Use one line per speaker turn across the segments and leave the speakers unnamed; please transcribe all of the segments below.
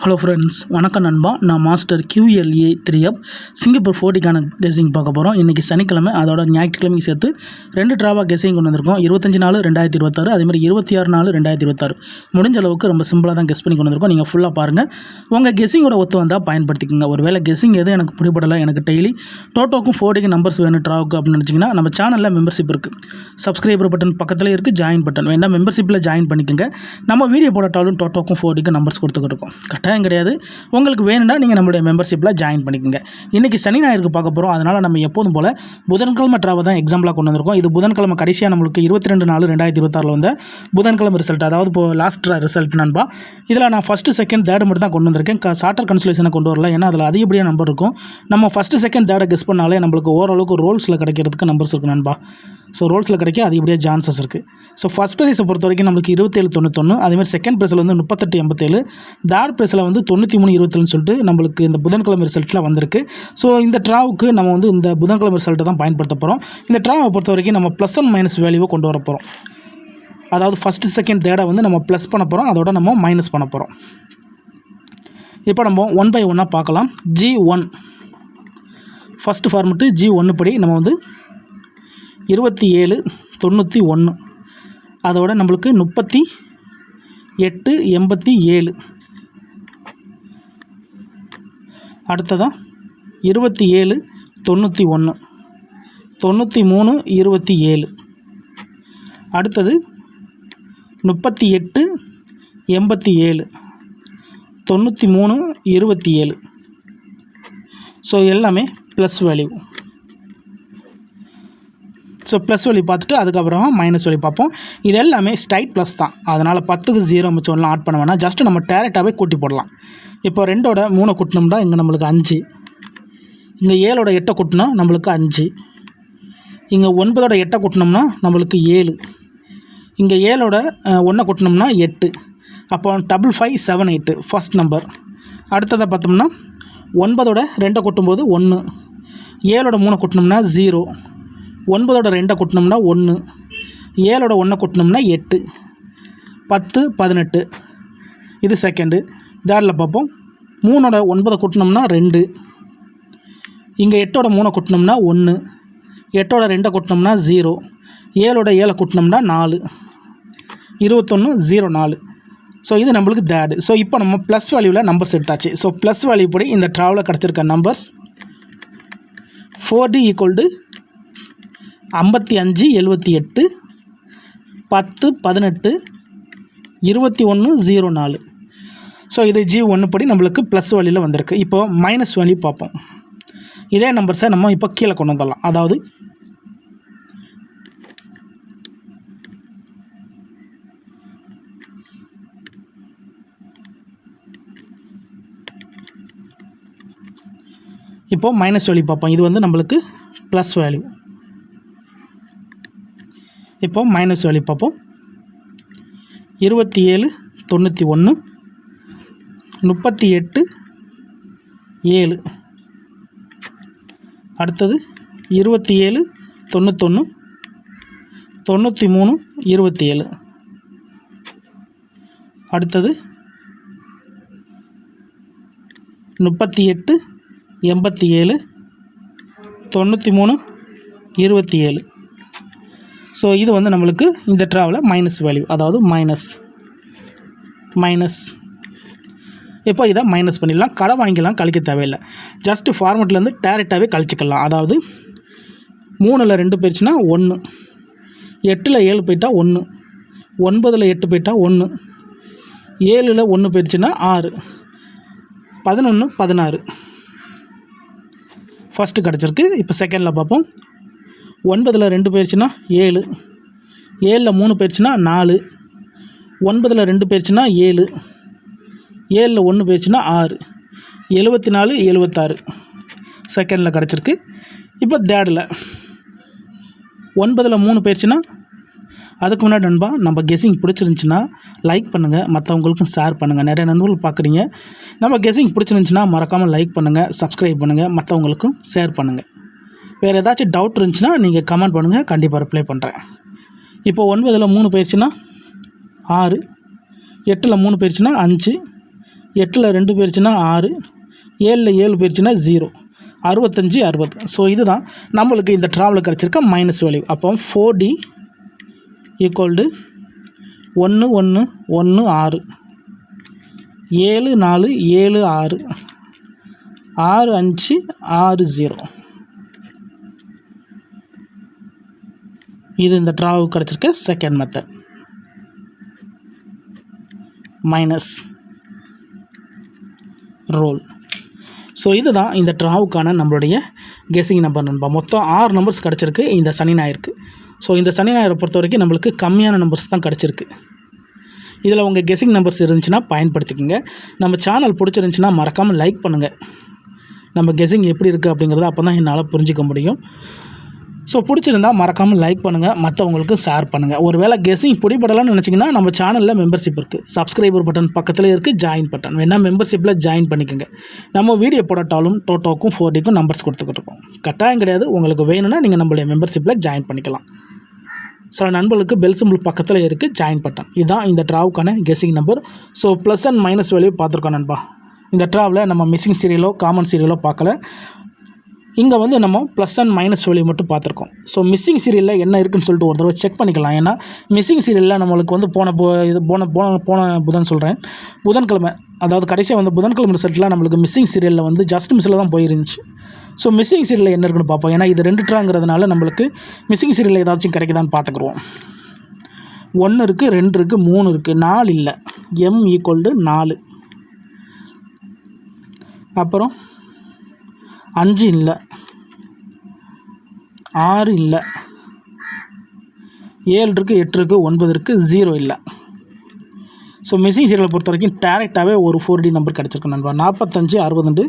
Hello friends, வணக்கம் நண்பா. நான் மாஸ்டர் QLA 3F சிங்கப்பூர் 40க்கான கெஸிங் பார்க்க போகிறோம். இன்றைக்கி சனிக்கிழமை, அதோட ஞாயிற்றுக்கிழமைக்கு சேர்த்து 2 ட்ராவாக கெஸிங் கொண்டு வந்திருக்கோம். 25/4/2026, அதேமாதிரி 26/4/2026. முடிஞ்ச அளவுக்கு ரொம்ப சிம்பிளாக தான் கெஸ் பண்ணி கொண்டு வந்திருக்கோம். நீங்கள் ஃபுல்லாக பாருங்கள். உங்கள் கெஸிங்கோட ஒத்து வந்தால் பயன்படுத்திக்கோங்க. ஒரு வேளை கெஸிங் எதுவும் எனக்கு பிடிபடலை, எனக்கு டெய்லி டோட்டோக்கும் 40க்கு நம்பர்ஸ் வேணும் ட்ராவுக்கு அப்படின்னு நினச்சிங்கன்னா, நம்ம சேனலில் மெம்பர்ஷிப் இருக்குது. சப்ஸ்கிரைபர் பட்டன் பக்கத்தில் இருக்குது, ஜாயின் பட்டன் வேண்டாம், மெம்பர்ஷிப்பில் ஜாயின் பண்ணிக்கோங்க. நம்ம வீடியோ போட்டாலும் டோட்டோக்கும் 40க்கு நம்பர்ஸ் கொடுத்துக்கிட்டு இருக்கோம். கட்டாயம் கிடையாது. உங்களுக்கு வேணும்னா நீங்கள் நம்மளுடைய மெம்பர்ஷிப்பில் ஜாயின் பண்ணிக்கோங்க. இன்றைக்கி சனி ஞாயிறுக்கு பார்க்க போகிறோம். அதனால் நம்ம எப்போதும் போல் புதன்கிழமை ட்ராவை தான் எக்ஸாம்பிளாக கொண்டு வந்திருக்கோம். இது புதன்கிழமை கடைசியாக நம்மளுக்கு 22/4/2026 வந்த புதன்கிழமை ரிசல்ட், அதாவது இப்போ லாஸ்ட் ரிசல்ட் நண்பா. இதில் நான் ஃபஸ்ட்டு செகண்ட் தேர்டு மட்டும் தான் கொண்டு வந்திருக்கேன். ஷார்ட்டர் கன்சல்டேஷனை கொண்டு வரல, ஏன்னா அதில் அதிகப்படியாக நம்பர் இருக்கும். நம்ம ஃபஸ்ட்டு செகண்ட் தேர்டை கெஸ் பண்ணாலே நம்மளுக்கு ஓரளவுக்கு ரோல்ஸில் கிடைக்கிறதுக்கு நம்பர்ஸ் இருக்குது நண்பா. ஸோ ரோல்ஸில் கிடைக்க அதிகப்படியாக சான்சஸ் இருக்குது. ஸோ ஃபஸ்ட் ப்ரைஸை பொறுத்த வரைக்கும் நம்மளுக்கு 27.91, அதேமாதிரி செகண்ட் ப்ரைஸில் வந்து 38.87, தேர்ட் ப்ரைஸில் வந்து 93.27 சொல்லிட்டு நம்மளுக்கு இந்த புதன்கிழமை ரிசல்ட்டில் வந்திருக்கு. ஸோ இந்த ட்ராவுக்கு நம்ம வந்து இந்த புதன்கிழமை ரிசல்ட்டை தான் பயன்படுத்த போகிறோம். இந்த ட்ராவை பொறுத்த வரைக்கும் நம்ம ப்ளஸ் அண்ட் மைனஸ் வேல்யூவை கொண்டு வர போகிறோம். அதாவது ஃபஸ்ட்டு செகண்ட் தேர்டை வந்து நம்ம ப்ளஸ் பண்ண போகிறோம், அதோட நம்ம மைனஸ் பண்ண போகிறோம். இப்போ நம்ம 1 by 1 பார்க்கலாம். G1 ஃபஸ்ட்டு ஃபார்மெட்டு G1 படி நம்ம வந்து 27.91, அதோட நம்மளுக்கு 38.87, அடுத்ததான் 27.91, 93.27, அடுத்தது 38.87, 93.27. ஸோ எல்லாமே plus value. So plus value பார்த்துட்டு அதுக்கப்புறமா மைனஸ் வேல்யூ பார்ப்போம். இது எல்லாமே ஸ்ட்ரைட் ப்ளஸ் தான், அதனால் 10க்கு 0 மிச்சம் ஒன்றும் ஆட் பண்ண வேணாம். ஜஸ்ட்டு நம்ம டேரெக்டாகவே கூட்டி போடலாம். இப்போ 2ஓட 3 கூட்டினோம்னா இங்கே நம்மளுக்கு 5, இங்கே 7ஓட 8 கூட்டினா நம்மளுக்கு 5, இங்கே 9ஓட 8 கூட்டினோம்னா நம்மளுக்கு 7, இங்கே 7ஓட 1 கூட்டினோம்னா 8. அப்போ 5578 ஃபஸ்ட் நம்பர். அடுத்ததை பார்த்தோம்னா 9ஓட 2 கூட்டும்போது 1, 7ஓட 3 கூட்டினோம்னா 0, 9ஓட 2 கூட்டினோம்னா 1, 7ஓட 1 கூட்டினோம்னா 8, 10 18. இது செகண்டு. தேர்டில் பார்ப்போம். 3ஓட 9 கூட்டினோம்னா 2, இங்கே 8ஓட 3 கூட்டினோம்னா 1, 8ஓட 2 கூட்டினோம்னா 0, 7ஓட 7 கூட்டினோம்னா 4, 21.04. ஸோ இது நம்மளுக்கு தேர்டு. ஸோ இப்போ நம்ம ப்ளஸ் வேல்யூவில் நம்பர்ஸ் எடுத்தாச்சு. ஸோ ப்ளஸ் வேல்யூ படி இந்த ட்ராவலில் கிடச்சிருக்க நம்பர்ஸ் 4D = 5578, 10 18, 21.04. ஸோ இது G1 படி நம்மளுக்கு ப்ளஸ் வேல்யூவில் வந்திருக்கு. இப்போ மைனஸ் வேல்யூ பார்ப்போம். இதே நம்பர்ஸை நம்ம இப்போ கீழே கொண்டு வந்துடலாம். அதாவது இப்போது மைனஸ் வேல்யூ பார்ப்போம். இது வந்து நம்மளுக்கு ப்ளஸ் வேல்யூ. இப்போ மைனஸ் வேல்யூ பார்ப்போம். 27.91, 38.7, அடுத்தது 27.91, 93.27, அடுத்தது 38.87, 93.27. ஸோ இது வந்து நம்மளுக்கு இந்த ட்ராவில் மைனஸ் வேல்யூ, அதாவது மைனஸ். இப்போ இதை மைனஸ் பண்ணிடலாம். கடை வாங்கிக்கலாம், கழிக்க தேவையில்லை. ஜஸ்ட்டு ஃபார்மெட்லேருந்து டேரெக்டாகவே கழிச்சிக்கலாம். அதாவது 3ல் 2 போயிடுச்சுன்னா 1, 8ல் 7 போயிட்டா 1, 9ல் 8 போயிட்டா 1, 7ல் 1 போயிடுச்சுன்னா 6, 11 16 ஃபஸ்ட்டு கிடச்சிருக்கு. இப்போ செகண்டில் பார்ப்போம். 9ல் 2 போயிடுச்சுன்னா 7, 7ல் 3 போயிடுச்சுன்னா 4, 9ல் 2 போயிடுச்சுன்னா 7, 7ல் 1 போயிடுச்சுன்னா 6, 74 76 செகண்டில் கிடச்சிருக்கு. இப்போ தேர்டில் 9ல் 3 போயிடுச்சுன்னா, அதுக்கு முன்னாடி நண்பா, நம்ம கெஸிங் பிடிச்சிருந்துச்சின்னா லைக் பண்ணுங்கள், மற்றவங்களுக்கும் ஷேர் பண்ணுங்கள். நிறைய நண்பர்கள் பார்க்குறீங்க. நம்ம கெஸிங் பிடிச்சிருந்துச்சின்னா மறக்காமல் லைக் பண்ணுங்கள், சப்ஸ்கிரைப் பண்ணுங்கள், மற்றவங்களுக்கும் ஷேர் பண்ணுங்கள். வேறு ஏதாச்சும் டவுட் இருந்துச்சுன்னா நீங்கள் கமெண்ட் பண்ணுங்கள், கண்டிப்பாக ரிப்ளை பண்ணுறேன். இப்போ 9ல் 3 போயிடுச்சுன்னா 6, 8ல் 3 போயிடுச்சுன்னா 5, 8ல் 2 போயிடுச்சுன்னா 6, 7ல் 7 போயிடுச்சுன்னா 0, 65 60. ஸோ இதுதான் நம்மளுக்கு இந்த ட்ராவில் கிடச்சிருக்க மைனஸ் வேல்யூ. அப்போ 4D ஈக்குவல் டு 1 1 1 6, 7 4 7 6, 6 5 6 0. இது இந்த ட்ராவுக்கு கிடச்சிருக்க second method. Minus roll. So இதுதான் இந்த ட்ராவுக்கான நம்மளுடைய கெஸ்ஸிங் நம்பர் நண்பா. மொத்தம் 6 நம்பர்ஸ் கிடச்சிருக்கு இந்த சனி ஞாயிறுக்கு. ஸோ இந்த சனி ஞாயிறை பொறுத்த வரைக்கும் நம்மளுக்கு கம்மியான நம்பர்ஸ் தான் கிடச்சிருக்கு. இதில் உங்கள் கெஸ்ஸிங் நம்பர்ஸ் இருந்துச்சுன்னா பயன்படுத்திக்கோங்க. நம்ம சேனல் பிடிச்சிருந்துச்சின்னா மறக்காமல் லைக் பண்ணுங்கள். நம்ம கெஸ்ஸிங் எப்படி இருக்குது அப்படிங்கிறத அப்போ தான் என்னால் புரிஞ்சிக்க முடியும். ஸோ பிடிச்சிருந்தால் மறக்காமல் லைக் பண்ணுங்கள், மற்றவங்களுக்கு ஷேர் பண்ணுங்கள். ஒரு வேளை கெஸ்ஸிங் பிடிபடலாம்னு நினச்சிங்கன்னா நம்ம சேனலில் மெம்பர்ஷிப் இருக்குது. சப்ஸ்கிரைபர் பட்டன் பக்கத்தில் இருக்குது, ஜாயின் பட்டன் வேணால் மெம்பர்ஷிப்பில் ஜாயின் பண்ணிக்கோங்க. நம்ம வீடியோ போடட்டாலும் டோட்டோக்கும் 4Dக்கும் நம்பர்ஸ் கொடுத்துக்கிட்டு இருக்கோம். கட்டாயம் கிடையாது. உங்களுக்கு வேணும்னா நீங்கள் நம்மளுடைய மெம்பர்ஷிப்பில் ஜாயின் பண்ணிக்கலாம். சில நண்பர்களுக்கு பெல் சிம்பிள் பக்கத்தில் இருக்குது, ஜாயின் பட்டன். இதுதான் இந்த ட்ராவுக்கான guessing number. So plus and minus value பார்த்துருக்கோம் நண்பா. இந்த ட்ராவில் நம்ம மிஸ்ஸிங் சீரியலோ காமன் சீரியலோ பார்க்கல. இங்கே வந்து நம்ம ப்ளஸ் அண்ட் மைனஸ் வேல்யூ மட்டும் பார்த்துருக்கோம். ஸோ மிஸ்ஸிங் சீரியலில் என்ன இருக்குன்னு சொல்லிட்டு ஒரு தடவை செக் பண்ணிக்கலாம். ஏன்னா மிஸ்ஸிங் சீரியலில் நம்மளுக்கு வந்து போன புதன் சொல்கிறேன், புதன்கிழமை, அதாவது கடைசியாக வந்து புதன்கிழமை ரிசல்ட்டில் நம்மளுக்கு மிஸ்ஸிங் சீரியலில் வந்து ஜஸ்ட் மிஸ்ஸில் தான் போயிருந்துச்சு. ஸோ மிஸ்ஸிங் சீரியலில் என்ன இருக்குன்னு பார்ப்போம். ஏன்னா இது 2 ட்ராங்கிறதுனால நம்மளுக்கு மிஸ்ஸிங் சீரியலில் ஏதாச்சும் கிடைக்குதான்னு பார்த்துக்குருவோம். 1 இருக்குது, 2 இருக்குது, 3 இருக்குது, 4 இல்லை. M equal to 4. அப்புறம் 5 இல்லை, 6 இல்லை, 7 இருக்குது, 8 இருக்குது, 9 இருக்குது, 0 இல்லை. ஸோ மிஸ்ஸிங் சீரியலை பொறுத்த வரைக்கும் டேரெக்டாகவே ஒரு 4D நம்பர் கிடச்சிருக்கு நண்பா. 45 60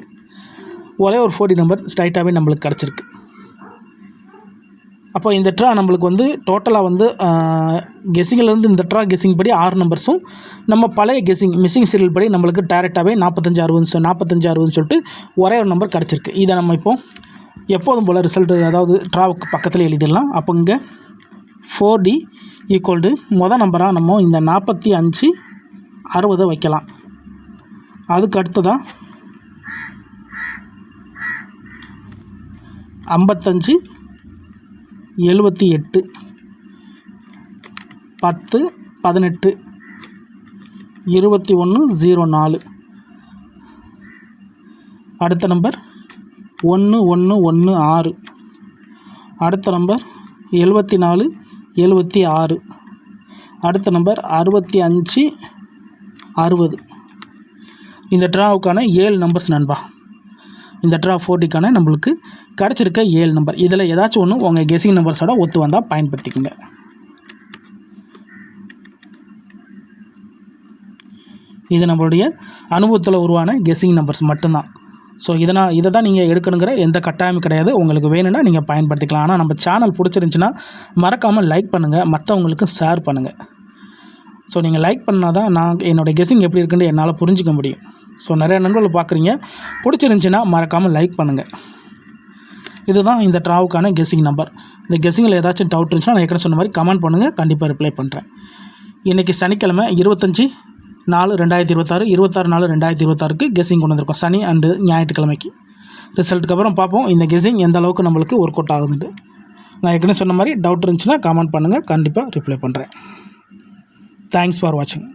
ஒரே ஒரு 4D நம்பர் ஸ்ட்ரைட்டாகவே நம்மளுக்கு கிடச்சிருக்கு. அப்போ இந்த ட்ரா நம்மளுக்கு வந்து டோட்டலாக வந்து கெஸ்ஸிங்கிலேருந்து இந்த ட்ரா கெஸ்ஸிங் படி 6 நம்பர்ஸும், நம்ம பழைய கெஸ்ஸிங் மிஸ்ஸிங் சீரியல் படி நம்மளுக்கு டேரெக்டாகவே 45 60 சொல்லிட்டு ஒரே ஒரு நம்பர் கிடச்சிருக்கு. இதை நம்ம இப்போ எப்போதும் போல் ரிசல்ட்டு, அதாவது ட்ராவுக்கு பக்கத்தில் எழுதிடலாம். அப்போ இங்கே 4D ஈக்குவல் டு மொதல் நம்பராக நம்ம இந்த 45 60 வைக்கலாம். அதுக்கு அடுத்ததான் 55 78 10 18 21 04. அடுத்த நம்பர் 1 1 1 6. அடுத்த நம்பர் 74 76. அடுத்த நம்பர் 65 60. இந்த ட்ராவுக்கான 7 நம்பர்ஸ் நண்பா. இந்த ட்ரா 4Dக்கான நம்மளுக்கு கிடச்சிருக்க 7 நம்பர். இதில் ஏதாச்சும் ஒன்று உங்கள் கெஸ்ஸிங் நம்பர்ஸோட ஒத்து வந்தால் பயன்படுத்திக்கோங்க. இது நம்மளுடைய அனுபவத்தில் உருவான கெஸ்ஸிங் நம்பர்ஸ் மட்டும்தான். ஸோ இதை தான் நீங்கள் எடுக்கணுங்கிற எந்த கட்டாயமும் கிடையாது. உங்களுக்கு வேணும்னா நீங்கள் பயன்படுத்திக்கலாம். ஆனால் நம்ம சேனல் பிடிச்சிருந்துச்சின்னா மறக்காமல் லைக் பண்ணுங்கள், மற்றவங்களுக்கு ஷேர் பண்ணுங்கள். ஸோ நீங்கள் லைக் பண்ணால் தான் நான் என்னோடய கெஸ்ஸிங் எப்படி இருக்குன்னு என்னால் புரிஞ்சிக்க முடியும். ஸோ நிறைய நண்பர்கள் பார்க்குறீங்க, பிடிச்சிருந்துச்சின்னா மறக்காமல் லைக் பண்ணுங்கள். இதுதான் இந்த ட்ராவுக்கான கெஸ்ஸிங் நம்பர். இந்த கெஸ்ஸிங்கில் ஏதாச்சும் டவுட் இருந்துச்சுன்னா நான் ஏற்கனவே சொன்ன மாதிரி கமெண்ட் பண்ணுங்கள், கண்டிப்பாக ரிப்ளை பண்ணுறேன். இன்றைக்கி சனிக்கிழமை 25/4/2026, 26/4/2026க்கு கெஸ்ஸிங் கொண்டு வந்திருக்கோம். சனி அண்டு ஞாயிற்றுக்கிழமைக்கு ரிசல்ட்டுக்கு அப்புறம் பார்ப்போம் இந்த கெஸ்ஸிங் எந்த அளவுக்கு நம்மளுக்கு ஒர்க் அவுட் ஆகுதுன்ட்டு. நான் ஏற்கனவே சொன்ன மாதிரி டவுட் இருந்துச்சுன்னா கமெண்ட் பண்ணுங்கள், கண்டிப்பாக ரிப்ளை பண்ணுறேன். தேங்க்ஸ் ஃபார் வாட்சிங்.